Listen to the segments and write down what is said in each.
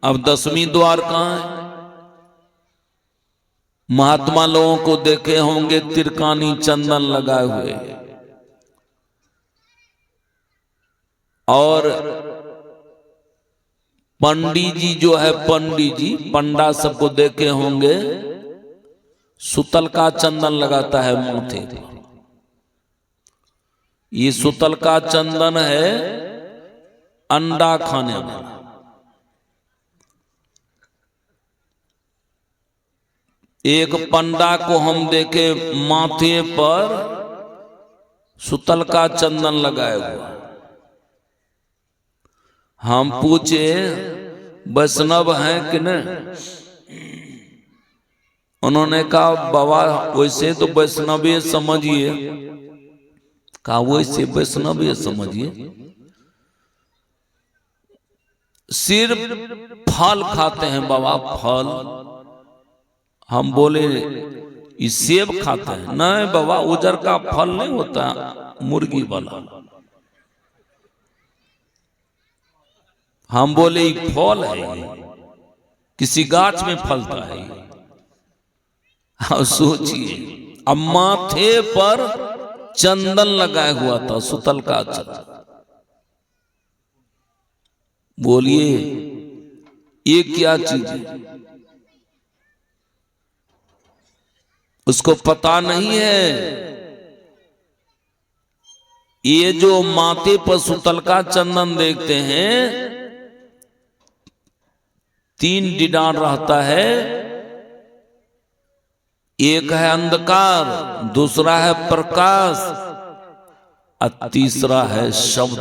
अब 10वीं द्वार कहां है? महात्मा लोगों को देखे होंगे तिरकानी चंदन लगाए हुए, और पंडित जी जो है, पंडित जी पंडा सबको देखे होंगे सुतल का चंदन लगाता है माथे पर। ये सुतल का चंदन है अंडा खाने वाला। एक पंडा को हम देखे माथे पर सुतल का चंदन लगाए हुआ। हम पूछे वैष्णव हैं कि नहीं? उन्होंने कहा बाबा वैसे तो वैष्णवीय समझिए। कहा वैसे वैष्णवीय समझिए, सिर्फ फल खाते हैं बाबा, फल। हम बोले ये सेब खाते हैं? नहीं बाबा, उजर का फल नहीं होता, मुर्गी वाला। हम बोले ये फल है, किसी गाछ में फलता है। अब सोचिए, अब माथे पर चंदन लगाया हुआ था, सुतल का चंदन। बोलिए ये क्या चीज है? उसको पता नहीं है ये जो माथे पर सुतल का चंदन देखते हैं, 3 डिडान रहता है। एक है अंधकार, दूसरा है प्रकाश, और तीसरा है शब्द,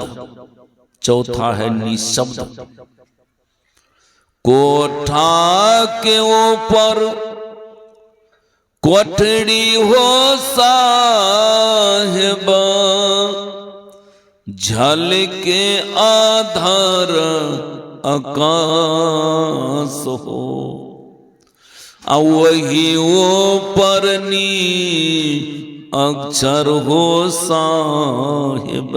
चौथा है निशब्द। कोठा के ऊपर कोठड़ी हो साहिब, झलके आधार आकाश हो, वही ऊपर नी अक्षर हो साहिब,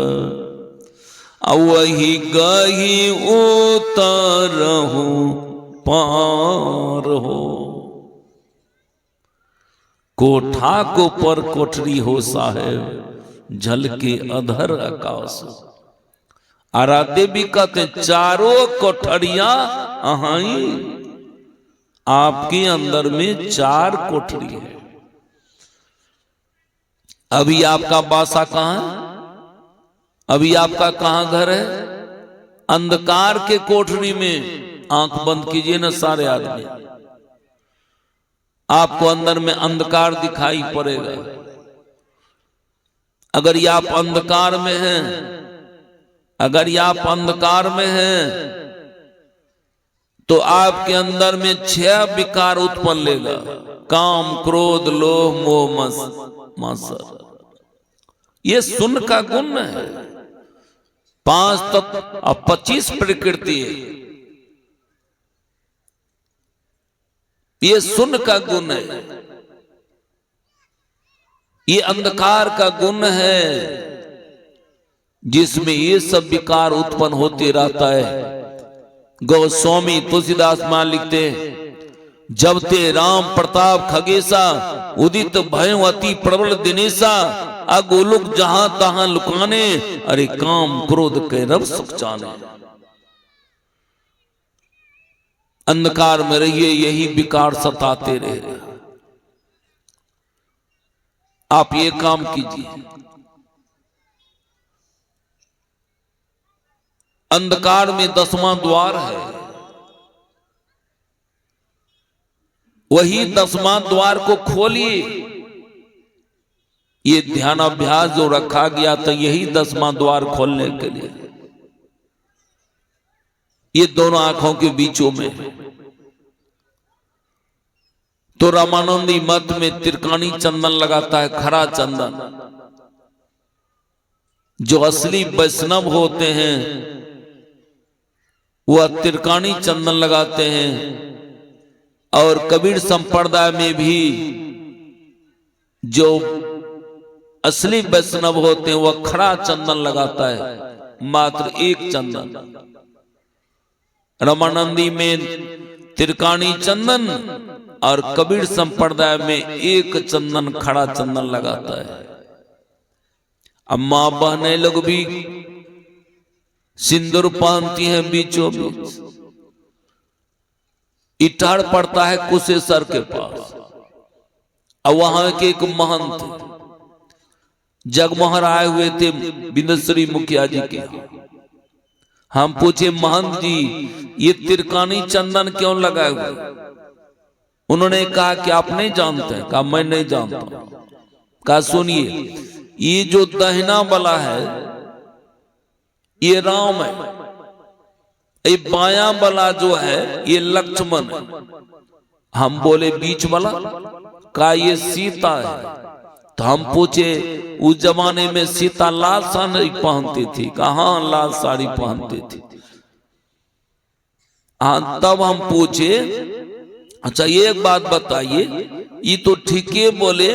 वही गही उतर हो पार हो। कोठा को पर कोठरी हो साहेब, झलके अधर आकाश। आराध्य भी कहते चारों कोठरियां अहाई, आपके अंदर में 4 कोठरी है। अभी आपका बासा कहां है? अभी आपका कहां घर है? अंधकार के कोठरी में। आंख बंद कीजिए ना सारे आदमी, आपको अंदर में अंधकार दिखाई पड़ेगा। अगर ये आप अंधकार में हैं, अगर ये आप अंधकार में हैं, तो आपके अंदर में 6 विकार उत्पन्न लेगा। काम, क्रोध, लोभ, मोह, मत्सर। ये सुन का गुण है। 5 तत्व और 25 प्रकृति है। ये सुन का गुण है, ये अंधकार का गुण है, जिसमें ये सब विकार उत्पन्न होते रहता है। गोस्वामी तुलसीदास मान लिखते हैं, जब ते राम प्रताप खगेसा, उदित भयवती प्रबल दिनेशा, अगोलुक जहां तहां लुकाने, अरे काम क्रोध के रब सुख जाने। अंधकार में रहिए, यही विकार सताते रहे। आप ये काम कीजिए। अंधकार में 10वां द्वार है, वही 10वां द्वार को खोलिए। ये ध्यान अभ्यास जो रखा गया था, यही 10वां द्वार खोलने के लिए। ये दोनों आंखों के बीचों में है। तो रामानंदी मत में तिरकानी चंदन लगाता है, खरा चंदन। जो असली वैष्णव होते हैं वह तिरकानी चंदन लगाते हैं, और कबीर संप्रदाय में भी जो असली वैष्णव होते हैं वह खरा चंदन लगाता है, मात्र एक चंदन। रमानंदी में तिरकानी चंदन और कबीर संप्रदाय में एक चंदन, खड़ा चंदन लगाता है। अब मां बहने लोग भी सिंदूर पहनती हैं बीचों बीच। इटार पड़ता है कुशेश्वर के पास, और वहां के एक महंत जगमोहर आए हुए थे बिंदेश्वरी मुखिया जी के। हम पूछे, महंत जी ये तिरकानी चंदन क्यों लगाए हुए? उन्होंने कहा कि आप नहीं जानते हैं। कहा मैं नहीं जानता। कहा सुनिए, ये जो दहिना वाला है ये राम है, ये बायां वाला जो है ये लक्ष्मण है। हम बोले बीच वाला? कहा ये सीता है। तो हम पूछे, उस जमाने में सीता लाल साड़ी पहनती थी? कहा हाँ लाल साड़ी पहनती थी। हाँ, तब हम पूछे, अच्छा ये एक बात बताइए, ये तो ठीक है बोले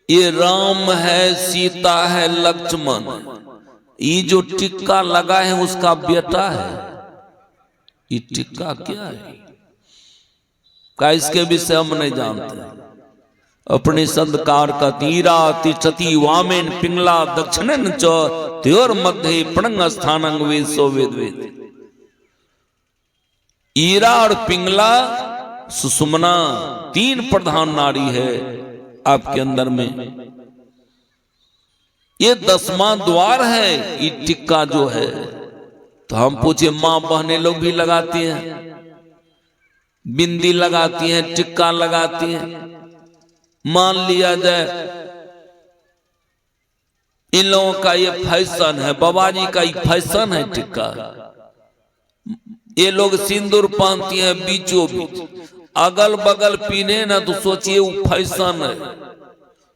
ये राम है, सीता है, लक्ष्मण, ये जो टिक्का लगा है उसका बेटा है, ये टिक्का क्या है? का इसके विषय हम नहीं जानते। अपने संदकार का तीरा तिष्ठति वामेन पिंगला दक्षिणन च त्योर मध्य प्रणंग स्थानंग वेद सो वेद वेद। ईरा और पिंगला सुषुम्ना तीन प्रधान नारी है आपके अंदर में। ये 10वां द्वार है ये टिक्का जो है। तो हम पूछे, मां बहने लोग भी लगाती हैं, बिंदी लगाती हैं, टिक्का लगाती हैं। मान लिया जाए इन लोगों का ये फैशन है, बाबा जी का ये फैशन है टिक्का। ये लोग सिंदूर पहनती हैं बीचों बीच, अगल बगल पीने ना तो सोचिए वो फैशन है,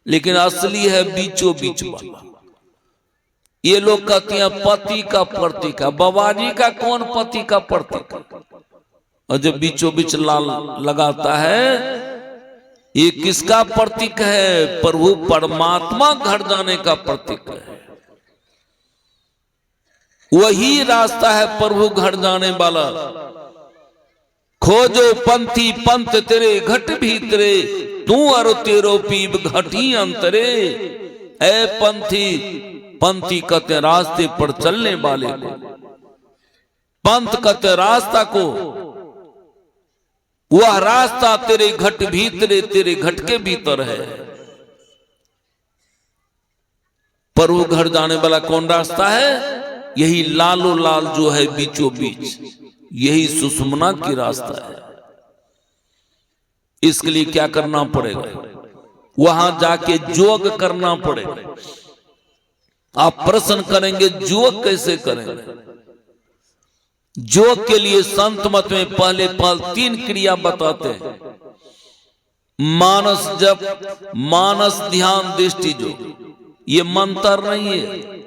लेकिन असली है बीचों बीच वाला। ये लोग कहते हैं पति का प्रतीक है। बाबा जी का कौन पति का प्रतीक है? और जब बीचों बीच लाल लगाता है, ये किसका प्रतीक है? प्रभु परमात्मा घर जाने का प्रतीक है। वही रास्ता है प्रभु घर जाने वाला। खोजो पंथी पंथ तेरे घट भीतरे, तू और तेरो पीब घटी अंतरे। ऐ पंथी, पंथी कहते रास्ते पर चलने वाले को, पंथ कहते रास्ता को। वह रास्ता तेरे घट भीतरे, तेरे घट के भीतर है। प्रभु घर जाने वाला कौन रास्ता है? यही लालो लाल जो है बीचों बीच, यही सुषुम्ना की रास्ता है। इसके लिए क्या करना पड़ेगा? वहां जाके योग करना पड़ेगा। आप प्रश्न करेंगे योग कैसे करेंगे? योग के लिए संत मत में पहले 3 क्रिया बताते हैं। मानस जप, मानस ध्यान, दृष्टि योग। ये मंत्र नहीं है,